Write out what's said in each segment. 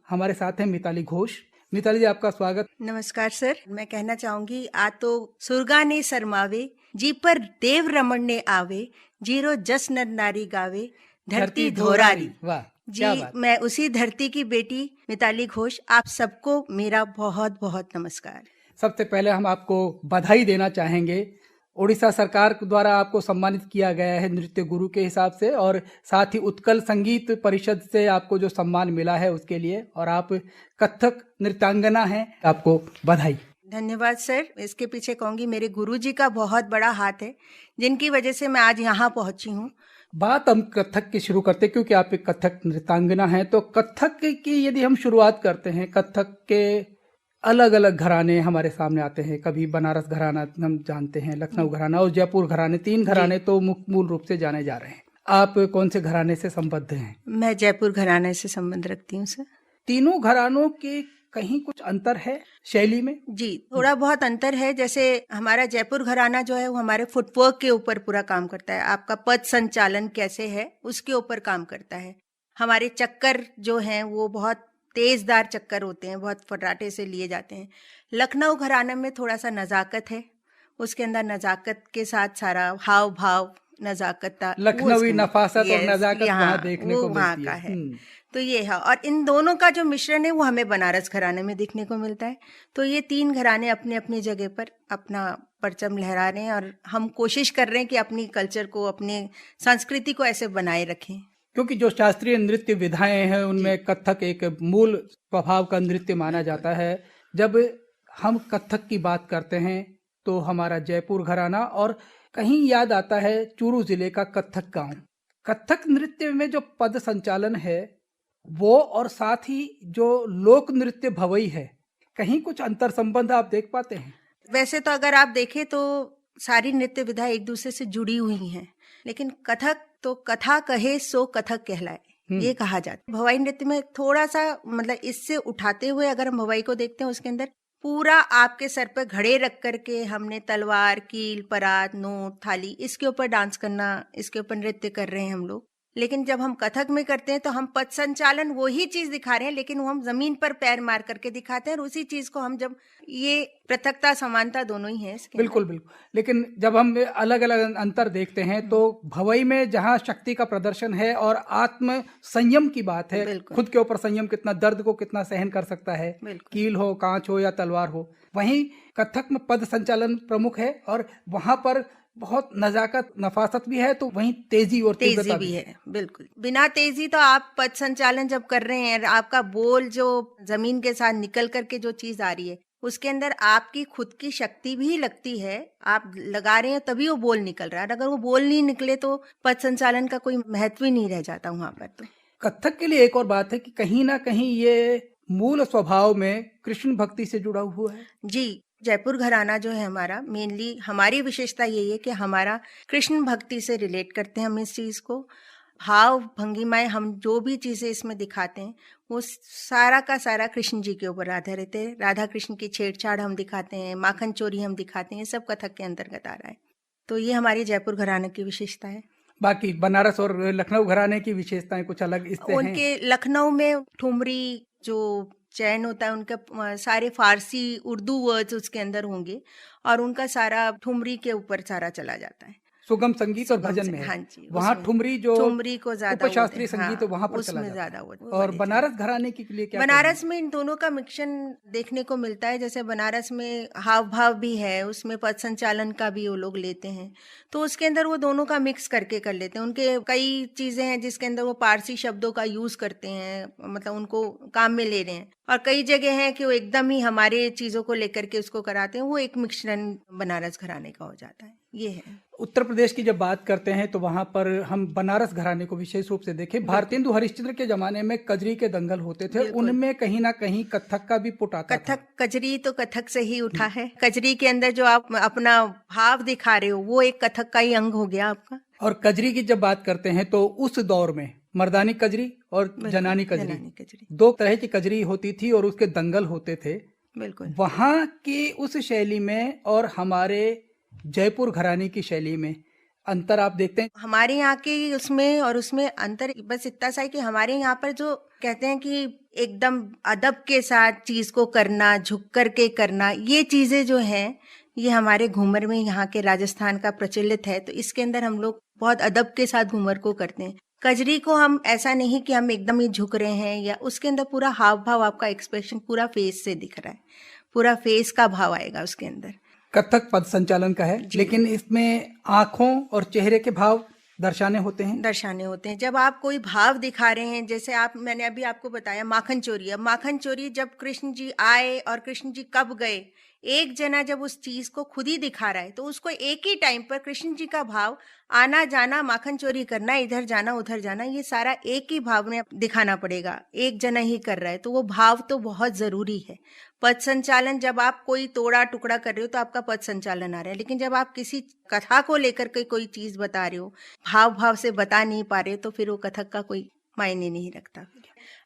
हमारे साथ हैं मिताली घोष। मिताली जी, आपका स्वागत। नमस्कार सर। मैं कहना चाहूंगी, आज तो सुरगा ने शर्मावे, जी पर देव रमन ने आवे, जीरो जस नर नारी गावे, धरती धोरारी। वाह, जी, क्या बात। मैं उसी धरती की बेटी मिताली घोष, आप सबको मेरा बहुत बहुत नमस्कार। सबसे पहले हम आपको बधाई देना चाहेंगे। उड़ीसा सरकार द्वारा आपको सम्मानित किया गया है नृत्य गुरु के हिसाब से, और साथ ही उत्कल संगीत परिषद से आपको जो सम्मान मिला है उसके लिए, और आप कथक नृत्यांगना हैं, आपको बधाई। धन्यवाद सर। इसके पीछे कहूंगी मेरे गुरुजी का बहुत बड़ा हाथ है, जिनकी वजह से मैं आज यहाँ पहुंची हूँ। बात हम कथक की शुरू करते हैं, क्योंकि आप एक कथक नृत्यांगना हैं। तो कथक की यदि हम शुरुआत करते हैं, कथक के अलग अलग घराने हमारे सामने आते हैं। कभी बनारस घराना हम जानते हैं, लखनऊ घराना और जयपुर घराने, 3 घराने तो मूल रूप से जाने जा रहे हैं। आप कौन से घराने से संबद्ध हैं? मैं जयपुर घराने से संबंध रखती हूँ सर। तीनों घरानों के कहीं कुछ अंतर है शैली में? जी, थोड़ा बहुत अंतर है। जैसे हमारा जयपुर घराना जो है वो हमारे फुटवर्क के ऊपर पूरा काम करता है। आपका पद संचालन कैसे है उसके ऊपर काम करता है। हमारे चक्कर जो हैं वो बहुत तेजदार चक्कर होते हैं, बहुत फर्राटे से लिए जाते हैं। लखनऊ घराना में थोड़ा सा नजाकत है, उसके अंदर नजाकत के साथ सारा हाव भाव, नजाकत, लखनवी नफासत और नजाकत वहाँ देखने को मिलती का है। तो ये है, और इन दोनों का जो मिश्रण है वो हमें बनारस घराने में देखने को मिलता है। तो ये 3 घराने अपने अपनी जगह पर अपना परचम लहरा रहे हैं, और हम कोशिश कर रहे हैं कि अपनी कल्चर को, अपनी संस्कृति को ऐसे बनाए रखें। क्योंकि जो शास्त्रीय नृत्य विधाएं हैं उनमें कथक एक मूल स्वभाव का नृत्य माना जाता है। जब हम कथक की बात करते हैं तो हमारा जयपुर घराना, और कहीं याद आता है चूरू जिले का कथक गांव। कथक नृत्य में जो पद संचालन है वो, और साथ ही जो लोक नृत्य भवई है, कहीं कुछ अंतर संबंध आप देख पाते हैं? वैसे तो अगर आप देखें तो सारी नृत्य विधा एक दूसरे से जुड़ी हुई हैं, लेकिन कथक तो कथा कहे सो कथक कहलाए, ये कहा जाता है। भवाई नृत्य में थोड़ा सा मतलब इससे उठाते हुए अगर हम भवाई को देखते हैं, उसके अंदर पूरा आपके सर पे घड़े रख करके हमने तलवार, कील, परात, नोट, थाली, इसके ऊपर डांस करना, इसके ऊपर नृत्य कर रहे हैं हम लोग। लेकिन जब हम कथक में करते हैं तो हम पद संचालन वही चीज दिखा रहे हैं, लेकिन वो हम जमीन पर पैर मार करके दिखाते हैं, और उसी चीज को हम जब, ये पृथकता समानता दोनों ही है इसके। बिल्कुल बिल्कुल। लेकिन जब हम अलग अलग अंतर देखते हैं तो भवई में जहाँ शक्ति का प्रदर्शन है और आत्म संयम की बात है, खुद के ऊपर संयम, कितना दर्द को कितना सहन कर सकता है, कील हो, कांच हो या तलवार हो। वहीं कथक में पद संचालन प्रमुख है, और वहां पर बहुत नजाकत, नफासत भी है, तो वहीं तेजी और तेजी भी है। बिल्कुल, बिना तेजी तो आप पद संचालन जब कर रहे हैं, आपका बोल जो जमीन के साथ निकल करके जो चीज आ रही है, उसके अंदर आपकी खुद की शक्ति भी लगती है। आप लगा रहे हैं तभी वो बोल निकल रहा है, अगर वो बोल नहीं निकले तो पद संचालन का कोई महत्व ही नहीं रह जाता वहां पर। तो कथक के लिए एक और बात है कि कहीं ना कहीं ये मूल स्वभाव में कृष्ण भक्ति से जुड़ा हुआ है। जी, जयपुर घराना जो है हमारा, मेनली हमारी विशेषता यही है कि हमारा कृष्ण भक्ति से रिलेट करते हैं हम इस चीज को। भाव भंगिमाएं, हम जो भी चीजें इसमें दिखाते हैं वो सारा का सारा कृष्ण जी के ऊपर आधारित है। राधा कृष्ण की छेड़छाड़ हम दिखाते हैं, माखन चोरी हम दिखाते हैं, सब कथक के अंतर्गत आ रहा है। तो ये हमारी जयपुर घराने की विशेषता है। बाकी बनारस और लखनऊ घराने की विशेषताएं कुछ अलग इससे हैं। उनके लखनऊ में ठुमरी जो चैन होता है, उनका सारे फारसी उर्दू वर्ड्स उसके अंदर होंगे, और उनका सारा ठुमरी के ऊपर सारा चला जाता है। सुगम संगीत और भजन में है। हाँ जी, वहाँ ठुमरी को ज्यादा उपशास्त्रीय संगीत वहाँ पर चला ज्यादा होता है। और बनारस घराने के लिए क्या? बनारस में इन दोनों का मिक्सन देखने को मिलता है। जैसे बनारस में हाव भाव भी है, उसमें पद संचालन का भी वो लोग लेते हैं, तो उसके अंदर वो दोनों का मिक्स करके कर लेते हैं। उनके कई चीजें हैं जिसके अंदर वो पारसी शब्दों का यूज करते हैं, मतलब उनको काम में ले रहे हैं, और कई जगह है कि वो एकदम ही हमारे चीजों को लेकर के उसको कराते हैं। वो एक मिश्रण बनारस घराने का हो जाता है। ये है। उत्तर प्रदेश की जब बात करते हैं तो वहां पर हम बनारस घराने को विशेष रूप से देखें। भारतेंदु हरिश्चंद्र के जमाने में कजरी के दंगल होते थे, उनमें कहीं ना कहीं कथक का भी पुट आता था। कजरी तो कथक से ही उठा है। कजरी के अंदर जो आप अपना भाव दिखा रहे हो वो एक कथक का ही अंग हो गया आपका। और कजरी की जब बात करते हैं तो उस दौर में मर्दानी कजरी और जनानी कजरी, 2 तरह की कजरी होती थी और उसके दंगल होते थे। बिल्कुल। वहां की उस शैली में और हमारे जयपुर घराने की शैली में अंतर आप देखते हैं? हमारे यहाँ के उसमें और उसमें अंतर बस इतना सा है कि हमारे यहाँ पर जो कहते हैं कि एकदम अदब के साथ चीज को करना, झुक कर के करना, ये चीजें जो हैं ये हमारे घूमर में यहाँ के राजस्थान का प्रचलित है। तो इसके अंदर हम लोग बहुत अदब के साथ घूमर को करते हैं। कजरी को हम ऐसा नहीं कि हम एकदम ही झुक रहे हैं, या उसके अंदर पूरा हाव भाव, आपका एक्सप्रेशन पूरा फेस से दिख रहा है, पूरा फेस का भाव आएगा उसके अंदर। कथक पद संचालन का है, लेकिन इसमें आंखों और चेहरे के भाव दर्शाने होते हैं। जब आप कोई भाव दिखा रहे हैं, जैसे मैंने अभी आपको बताया माखन चोरी। अब माखन चोरी जब कृष्ण जी आए और कृष्ण जी कब गए, एक जना जब उस चीज को खुद ही दिखा रहा है तो उसको एक ही टाइम पर कृष्ण जी का भाव, आना जाना, माखन चोरी करना, इधर जाना उधर जाना, ये सारा एक ही भाव में दिखाना पड़ेगा। एक जना ही कर रहा है तो वो भाव तो बहुत जरूरी है। पद संचालन, जब आप कोई तोड़ा टुकड़ा कर रहे हो तो आपका पद संचालन आ रहा है, लेकिन जब आप किसी कथा को लेकर के कोई चीज बता रहे हो, भाव भाव से बता नहीं पा रहे हो, तो फिर वो कथक का कोई मायने नहीं रखता।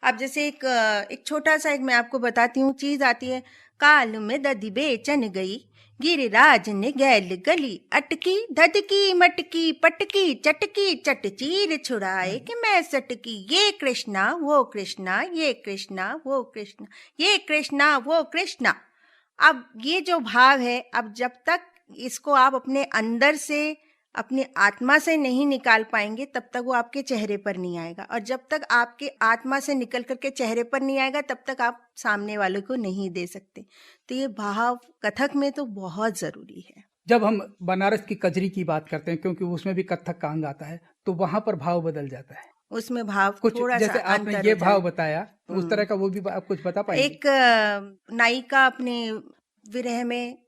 अब जैसे एक छोटा सा मैं आपको बताती हूँ चीज आती है। काल में दधी बेचन गई, गिरिराज ने गैल गली, अटकी धधकी मटकी पटकी चटकी, चट चीर छुड़ाए कि मैं सटकी, ये कृष्णा वो कृष्णा, ये कृष्णा वो कृष्णा, ये कृष्णा वो कृष्णा। अब ये जो भाव है, अब जब तक इसको आप अपने अंदर से, अपनी आत्मा से नहीं निकाल पाएंगे, तब तक वो आपके चेहरे पर नहीं आएगा, और जब तक आपके आत्मा से निकल करके चेहरे पर नहीं आएगा, तब तक आप सामने वाले को नहीं दे सकते। तो ये भाव कथक में तो बहुत जरूरी है। जब हम बनारस की कजरी की बात करते हैं, क्योंकि उसमें भी कथक का अंग आता है, तो वहां पर भाव बदल जाता है। उसमें भाव कुछ थोड़ा जैसे सा आपने ये भाव बताया, तो उस तरह का वो भी आप कुछ बता पाएंगे? एक नायिका अपने विरह में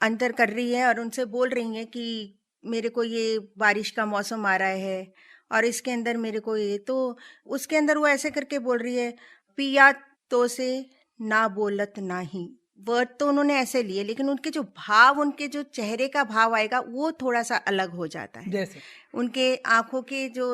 अंतर कर रही है और उनसे बोल रही है कि मेरे को ये बारिश का मौसम आ रहा है और इसके अंदर मेरे को ये, तो उसके अंदर वो ऐसे करके बोल रही है, पिया तो से ना बोलत नाही। वर्ड तो उन्होंने ऐसे लिए, लेकिन उनके जो भाव, उनके जो चेहरे का भाव आएगा वो थोड़ा सा अलग हो जाता है। जैसे उनके आंखों के जो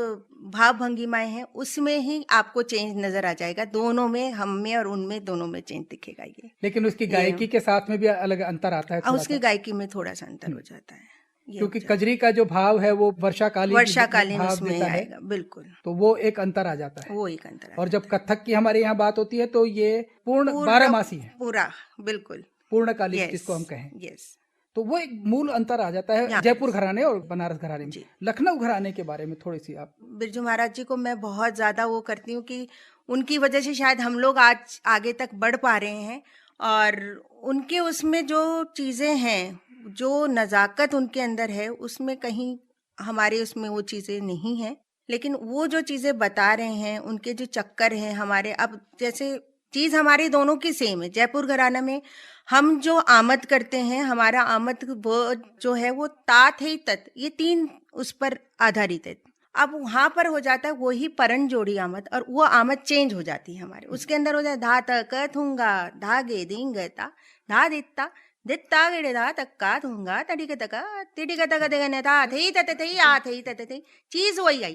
भाव भंगिमाएं हैं उसमें ही आपको चेंज नजर आ जाएगा। दोनों में, हम में और उनमें, दोनों में चेंज दिखेगा ये। लेकिन उसकी गायकी के साथ में भी अलग अंतर आता है, उसकी गायकी में थोड़ा सा अंतर हो जाता है, क्योंकि कजरी का जो भाव है वो वर्षाकालीन उसमें आएगा, बिल्कुल। तो वो एक अंतर आ जाता है, वो एक अंतर। और जब कथक की हमारे यहाँ बात होती है तो ये पूर्ण 12 मासी है, पूरा बिल्कुल पूर्णकालिक जिसको हम कहें। यस, तो वो एक मूल अंतर आ जाता है जयपुर घराने और बनारस घराने में। लखनऊ घराने के बारे में थोड़ी सी आप। बिरजू महाराज जी को मैं बहुत ज्यादा वो करती हूँ कि उनकी वजह से शायद हम लोग आज आगे तक बढ़ पा रहे हैं, और उनके उसमें जो चीजें हैं, जो नजाकत उनके अंदर है, उसमें कहीं हमारे उसमें वो चीजें नहीं है। लेकिन वो जो चीजें बता रहे हैं, उनके जो चक्कर हैं हमारे, अब जैसे चीज हमारी दोनों की सेम है। जयपुर घराना में हम जो आमद करते हैं, हमारा आमद वो जो है वो ता थे तत्, ये 3 उस पर आधारित है। अब वहां पर हो जाता है वही परन जोड़ी आमद, और वो आमद चेंज हो जाती है हमारे। उसके अंदर हो जाए धा तक थूंगा, धागे दिंगता, धा दित्ता दित्ता गिड़े धा तक्का थूंगा, तड़ी तका तिड़ी तक देने ता थे तत थे आ थे तत थे, चीज वही आई,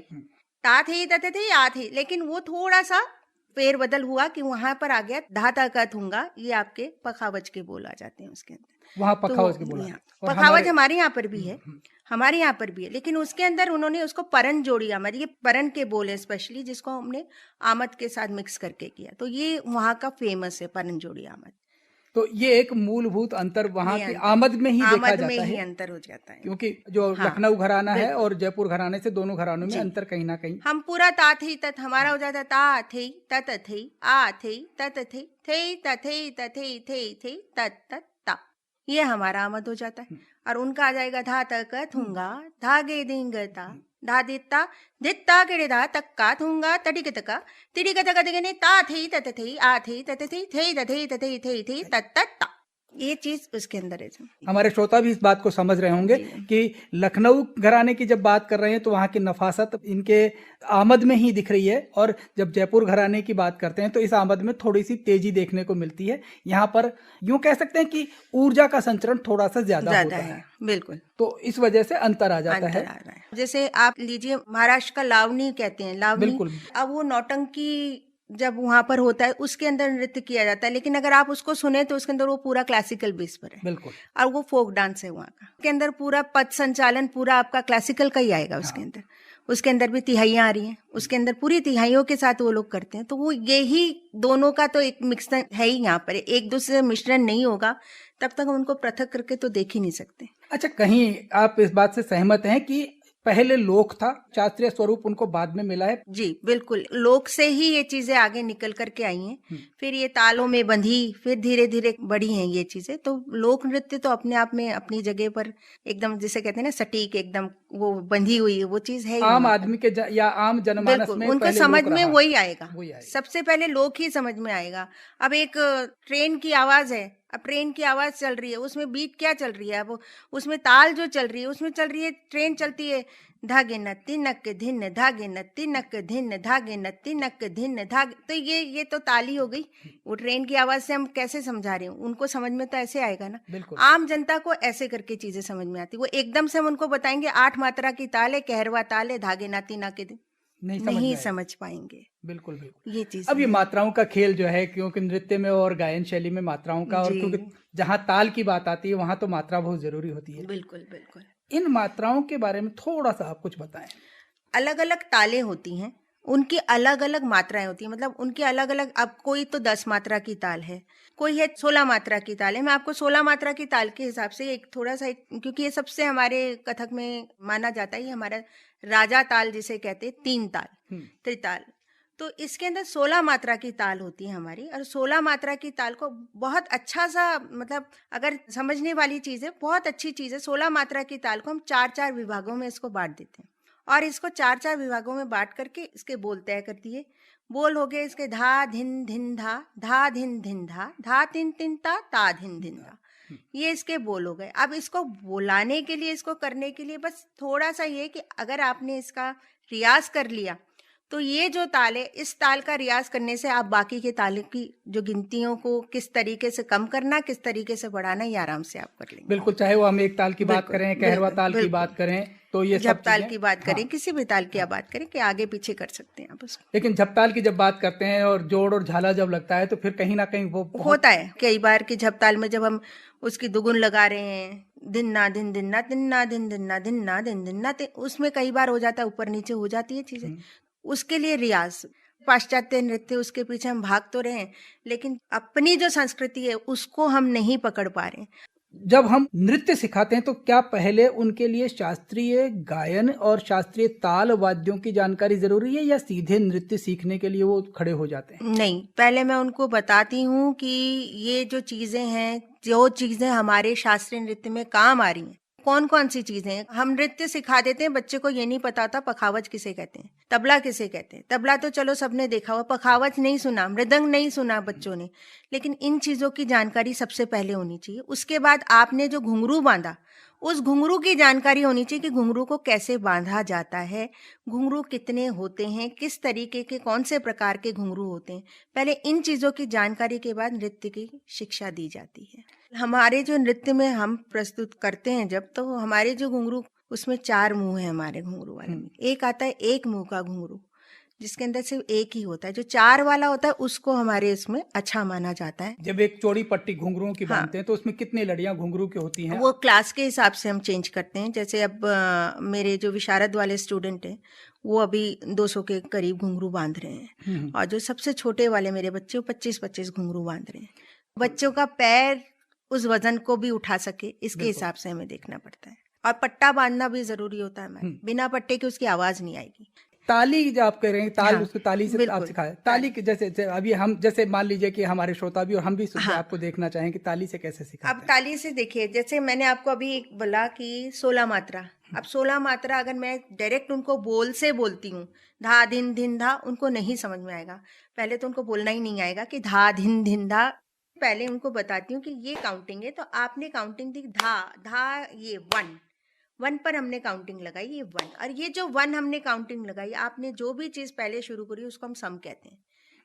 ता थे तत थे आ थे, लेकिन वो थोड़ा सा फेर बदल हुआ कि वहां पर आ गया धाता का थूंगा। ये आपके पखावज के बोल आ जाते हैं उसके अंदर। वहाँ पखावज के बोला, पखावज हमारे यहाँ पर भी है, हमारे यहाँ पर भी है, लेकिन उसके अंदर उन्होंने उसको परन जोड़ी आमद, ये परन के बोल है स्पेशली, जिसको हमने आमद के साथ मिक्स करके किया। तो ये वहाँ का फेमस है परन जोड़ी आमद। तो ये एक मूलभूत अंतर वहाँ की आमद में ही देखा जाता है, अंतर हो जाता है, क्योंकि जो लखनऊ घराना है और जयपुर घराने से दोनों घरानों में अंतर कहीं ना कहीं। हम पूरा ता थे तत् हमारा हो जाता है, ता थे तत थे आ थे तत थे तथे तथे थे तत ता, ये हमारा आमद हो जाता है। और उनका आ जाएगा धा तक थूंगा, धागे दिंगता, धा दित्ता दित्ता गिड़े धा तक्का थूंगा, तड़ी तका तिड़ी तका दिगने ता थे तत थे आ थे तत थे तथे तथे थे तत ता। ये चीज उसके अंदर है। हमारे श्रोता भी इस बात को समझ रहे होंगे कि लखनऊ घराने की जब बात कर रहे हैं तो वहाँ की नफासत इनके आमद में ही दिख रही है, और जब जयपुर घराने की बात करते हैं तो इस आमद में थोड़ी सी तेजी देखने को मिलती है। यहाँ पर यूं कह सकते हैं कि ऊर्जा का संचरण थोड़ा सा ज्यादा होता है, बिल्कुल। तो इस वजह से अंतर आ जाता है। जैसे आप लीजिए महाराष्ट्र का लावनी कहते हैं, लावनी। बिल्कुल। अब वो नौटंकी जब वहां पर होता है उसके अंदर नृत्य किया जाता है, लेकिन अगर आप उसको सुने तो उसके अंदर वो पूरा क्लासिकल बेस पर है। बिल्कुल। और वो फोक डांस है वहाँ का, उसके अंदर पूरा पद संचालन पूरा आपका क्लासिकल का ही आएगा उसके अंदर। उसके अंदर भी तिहाइयाँ आ रही हैं, उसके अंदर पूरी तिहाइयों के साथ वो लोग करते हैं। तो वो यही दोनों का तो एक मिक्सचर है ही यहाँ पर, एक दूसरे से मिश्रण नहीं होगा तब तक हम उनको पृथक करके तो देख ही नहीं सकते। अच्छा, कहीं आप इस बात से सहमत हैं कि पहले लोक था, शास्त्रीय स्वरूप उनको बाद में मिला है? जी बिल्कुल, लोक से ही ये चीजें आगे निकल करके आई हैं, फिर ये तालों में बंधी, फिर धीरे धीरे बढ़ी हैं ये चीजें। तो लोक नृत्य तो अपने आप में अपनी जगह पर एकदम, जिसे कहते हैं ना, सटीक, एकदम वो बंधी हुई वो चीज है ही आम वहाँ आदमी के या आम पर। जनमानस बिल्कुल, में उनको पहले समझ लोक में रहा। वही आएगा, वही आएगा। सबसे पहले लोक ही समझ में आएगा। अब एक ट्रेन की आवाज है, अब ट्रेन की आवाज चल रही है, उसमें बीट क्या चल रही है, अब उसमें ताल जो चल रही है, उसमें चल रही है, ट्रेन चलती है, धागे न तिनक धिन, धागे न तिनक धिन, धागे न तिनक धिन धागे। तो ये तो ताली हो गई। वो ट्रेन की आवाज से हम कैसे समझा रहे हैं, उनको समझ में तो ऐसे आएगा ना। बिल्कुल। आम जनता को ऐसे करके चीजें समझ में आती, वो एकदम से हम उनको बताएंगे 8 मात्रा की ताल है, कहरवा ताल है, धागे ना तिनक दिन, नहीं समझ पाएंगे। बिल्कुल बिल्कुल। ये चीज अब ये मात्राओं का खेल जो है, क्योंकि नृत्य में और गायन शैली में मात्राओं का, और क्योंकि जहाँ ताल की बात आती है वहां तो मात्रा बहुत जरूरी होती है। बिल्कुल बिल्कुल। इन मात्राओं के बारे में थोड़ा सा आप कुछ बताएं। अलग अलग तालें होती हैं, उनकी अलग अलग मात्राएं होती हैं, मतलब उनकी अलग अलग। अब कोई तो 10 मात्रा की ताल है, कोई है 16 मात्रा की ताल है। मैं आपको 16 मात्रा की ताल के हिसाब से एक थोड़ा सा, क्योंकि ये सबसे हमारे कथक में माना जाता है, ये हमारा राजा ताल जिसे कहते हैं, 3 ताल, त्रिताल। तो इसके अंदर 16 मात्रा की ताल होती है हमारी, और 16 मात्रा की ताल को बहुत अच्छा सा, मतलब अगर समझने वाली चीज है, बहुत अच्छी चीज है। 16 मात्रा की ताल को हम 4-4 विभागों में इसको बांट देते हैं, और इसको 4-4 विभागों में बांट करके इसके बोल तय कर दिए। बोल हो गए इसके धा धिन धिन धा धिन धिन धा तिन तिन ता धिन धिन धा। ये इसके बोल हो गए। अब इसको बोलाने के लिए, इसको करने के लिए बस थोड़ा सा ये कि अगर आपने इसका रियाज कर लिया तो ये जो ताल है, इस ताल का रियाज करने से आप बाकी के तालों की जो गिनतियों को किस तरीके से कम करना, किस तरीके से बढ़ाना, ये आराम से आप कर लेंगे। बिल्कुल, चाहे वो हम एक ताल की बात करें, कहरवा ताल की बात करें, तो ये सब ताल की बात करें, किसी भी ताल की बात करें, कि आगे पीछे कर सकते हैं आप उसको। लेकिन झपताल की जब बात करते हैं और जोड़ और झाला जब लगता है, तो फिर कहीं ना कहीं वो होता है कई बार कि झपताल में जब हम उसकी दुगुन लगा रहे हैं, दिन ना दिन दिन ना दिन ना दिन दिन ना दिन ना दिन दिन ना, उसमें कई बार हो जाता है, ऊपर नीचे हो जाती है चीजें। उसके लिए रियाज, पाश्चात्य नृत्य, उसके पीछे हम भाग तो रहे हैं, लेकिन अपनी जो संस्कृति है उसको हम नहीं पकड़ पा रहे हैं। जब हम नृत्य सिखाते हैं तो क्या पहले उनके लिए शास्त्रीय गायन और शास्त्रीय ताल वाद्यों की जानकारी जरूरी है, या सीधे नृत्य सीखने के लिए वो खड़े हो जाते हैं? नहीं, पहले मैं उनको बताती हूँ कि ये जो चीजें हैं, जो चीजें हमारे शास्त्रीय नृत्य में काम आ रही हैं, कौन कौन सी चीजें हैं। हम नृत्य सिखा देते हैं, बच्चे को ये नहीं पता होता पखावज किसे कहते हैं, तबला किसे कहते हैं। तबला तो चलो सबने देखा हुआ, पखावज नहीं सुना, मृदंग नहीं सुना बच्चों ने। लेकिन इन चीजों की जानकारी सबसे पहले होनी चाहिए। उसके बाद आपने जो घुंघरू बांधा, उस घुंघरू की जानकारी होनी चाहिए कि घुंघरू को कैसे बांधा जाता है, घुंघरू कितने होते हैं, किस तरीके के, कौन से प्रकार के घुंघरू होते हैं। पहले इन चीजों की जानकारी के बाद नृत्य की शिक्षा दी जाती है। हमारे जो नृत्य में हम प्रस्तुत करते हैं जब, तो हमारे जो घुंघरू, उसमें 4 मुंह है हमारे घुंघरू वाले में। एक आता है एक मुंह का घुंघरू, जिसके अंदर सिर्फ एक ही होता है। जो 4 वाला होता है उसको हमारे इसमें अच्छा माना जाता है। जब एक चौड़ी पट्टी घुंघरुओं की बांधते हैं तो उसमें कितनी लड़ियां घुंघरू की होती हैं? वो क्लास के हिसाब से हम चेंज करते हैं। जैसे अब मेरे जो विशारद वाले स्टूडेंट हैं, वो अभी 200 के करीब घुंघरू बांध रहे हैं, और जो सबसे छोटे वाले मेरे बच्चे, वो 25-25 घुंघरू बांध रहे हैं। बच्चों का पैर उस वजन को भी उठा सके, इसके हिसाब से हमें देखना पड़ता है। और पट्टा बांधना भी जरूरी होता है, बिना पट्टे के उसकी आवाज नहीं आएगी। ताली जो आप कह रहे हैं, ताल, हाँ, उसको ताली से आप सिखाए। ताली के जैसे अभी हम, जैसे मान लीजिए कि हमारे श्रोता भी और हम भी आपको देखना चाहें कि ताली से कैसे सिखाते हैं। अब ताली से देखिए, जैसे मैंने आपको अभी बोला कि 16 मात्रा, अब 16 मात्रा अगर मैं डायरेक्ट उनको बोल से बोलती हूँ, धा धिन धिन धा, उनको नहीं समझ में आएगा। पहले तो उनको बोलना ही नहीं आएगा कि धा धिन धिन धा। पहले उनको बताती हूँ कि ये काउंटिंग है, तो आपने काउंटिंग दी, धा धा, ये 1 पर हमने काउंटिंग लगाई, ये 1, और ये जो 1 हमने काउंटिंग लगाई, आपने जो भी चीज पहले शुरू करी उसको हम सम कहते हैं।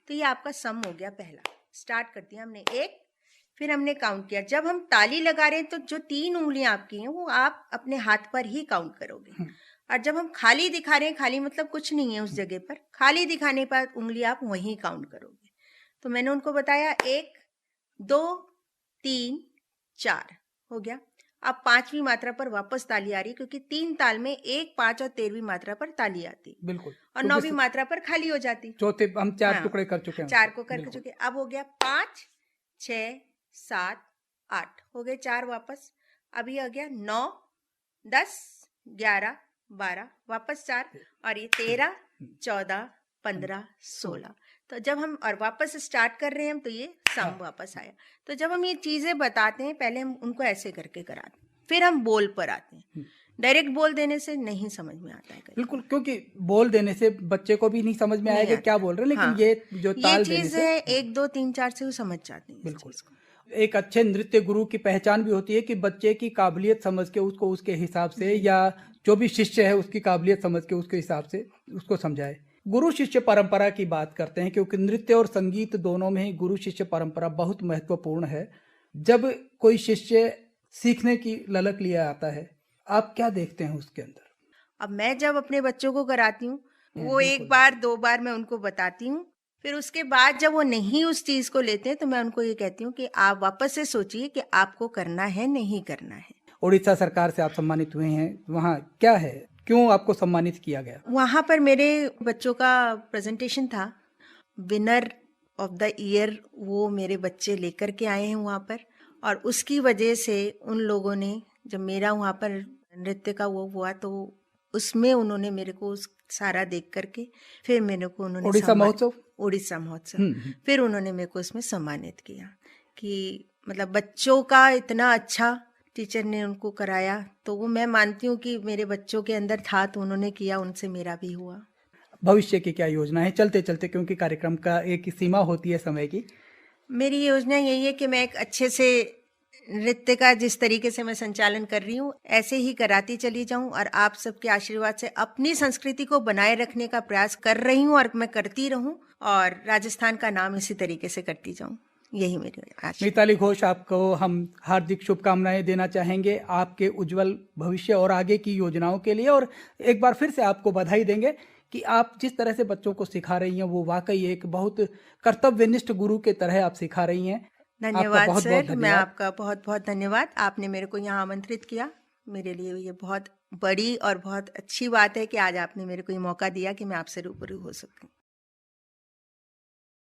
तो ये आपका सम हो गया। पहला स्टार्ट कर दिया हमने 1, फिर हमने काउंट किया। जब हम ताली लगा रहे हैं तो जो 3 उंगलियां आपकी हैं वो आप अपने हाथ पर ही काउंट करोगे, और जब हम खाली दिखा रहे हैं, खाली मतलब कुछ नहीं है उस जगह पर, खाली दिखाने पर उंगली आप वहीं काउंट करोगे। तो मैंने उनको बताया 1 2 3 4 हो गया। अब 5वीं मात्रा पर वापस ताली आ रही, क्योंकि 3 ताल में 1 5 और 13वीं मात्रा पर ताली आती, बिल्कुल, और 9वीं मात्रा पर खाली हो जाती। चौथे हम 4 हाँ, टुकड़े कर चुके हैं, 4 को कर बिल्कुल। चुके। अब हो गया 5 6 7 8 हो गए 4 वापस। अभी आ गया 9 10 11 12 वापस 4, और ये 13 14 15 16। तो जब हम और वापस स्टार्ट कर रहे हैं हम, तो ये सम वापस आया। तो जब हम ये चीजें बताते हैं, पहले हम उनको ऐसे करके कराते हैं, फिर हम बोल पर आते हैं। डायरेक्ट बोल देने से नहीं समझ में आता है कहीं। बिल्कुल, क्योंकि बोल देने से बच्चे को भी नहीं समझ में आएगा क्या बोल रहे हैं, लेकिन हाँ, ये जो ताल देने चीज से है 1 2 3 4 से वो समझ जाते हैं इस बिल्कुल। चीज को। एक अच्छे नृत्य गुरु की पहचान भी होती है कि बच्चे की काबिलियत समझ के उसको उसके हिसाब से, या जो भी शिष्य है उसकी काबिलियत समझ के उसके हिसाब से उसको समझाए। गुरु शिष्य परंपरा की बात करते हैं, क्योंकि नृत्य और संगीत दोनों में ही गुरु शिष्य परंपरा बहुत महत्वपूर्ण है। जब कोई शिष्य सीखने की ललक लिए आता है, आप क्या देखते हैं उसके अंदर? अब मैं जब अपने बच्चों को कराती हूँ, वो 1 बार 2 बार मैं उनको बताती हूँ, फिर उसके बाद जब वो नहीं उस चीज को लेते हैं, तो मैं उनको ये कहती हूँ कि आप वापस से सोचिए कि आपको करना है नहीं करना है। उड़ीसा सरकार से आप सम्मानित हुए हैं, वहाँ क्या है, क्यों आपको सम्मानित किया गया? वहां पर मेरे बच्चों का प्रेजेंटेशन था, विनर ऑफ द ईयर वो मेरे बच्चे लेकर के आए हैं वहां पर, और उसकी वजह से उन लोगों ने, जब मेरा वहां पर नृत्य का वो हुआ, तो उसमें उन्होंने मेरे को सारा देख करके फिर मेरे को उन्होंने उड़ीसा महोत्सव, उड़ीसा महोत्सव, फिर उन्होंने मेरे को उसमें सम्मानित किया कि मतलब बच्चों का इतना अच्छा टीचर ने उनको कराया। तो वो मैं मानती हूँ कि मेरे बच्चों के अंदर था, तो उन्होंने किया, उनसे मेरा भी हुआ। भविष्य की क्या योजना है चलते चलते, क्योंकि कार्यक्रम का एक सीमा होती है समय की? मेरी योजना यही है कि मैं एक अच्छे से नृत्य का जिस तरीके से मैं संचालन कर रही हूँ, ऐसे ही कराती चली जाऊं, और आप सबके आशीर्वाद से अपनी संस्कृति को बनाए रखने का प्रयास कर रही हूँ, और मैं करती रहूं, और राजस्थान का नाम इसी तरीके से करती जाऊं। यही मेरी आशा। मिताली घोष, आपको हम हार्दिक शुभकामनाएं देना चाहेंगे आपके उज्जवल भविष्य और आगे की योजनाओं के लिए, और एक बार फिर से आपको बधाई देंगे कि आप जिस तरह से बच्चों को सिखा रही हैं, वो वाकई एक बहुत कर्तव्यनिष्ठ गुरु के तरह आप सिखा रही हैं। धन्यवाद सर, बहुत मैं आपका बहुत बहुत धन्यवाद। आपने मेरे को यहाँ आमंत्रित किया, मेरे लिए ये बहुत बड़ी और बहुत अच्छी बात है कि आज आपने मेरे को ये मौका दिया कि मैं आपसे रूबरू हो सकूं।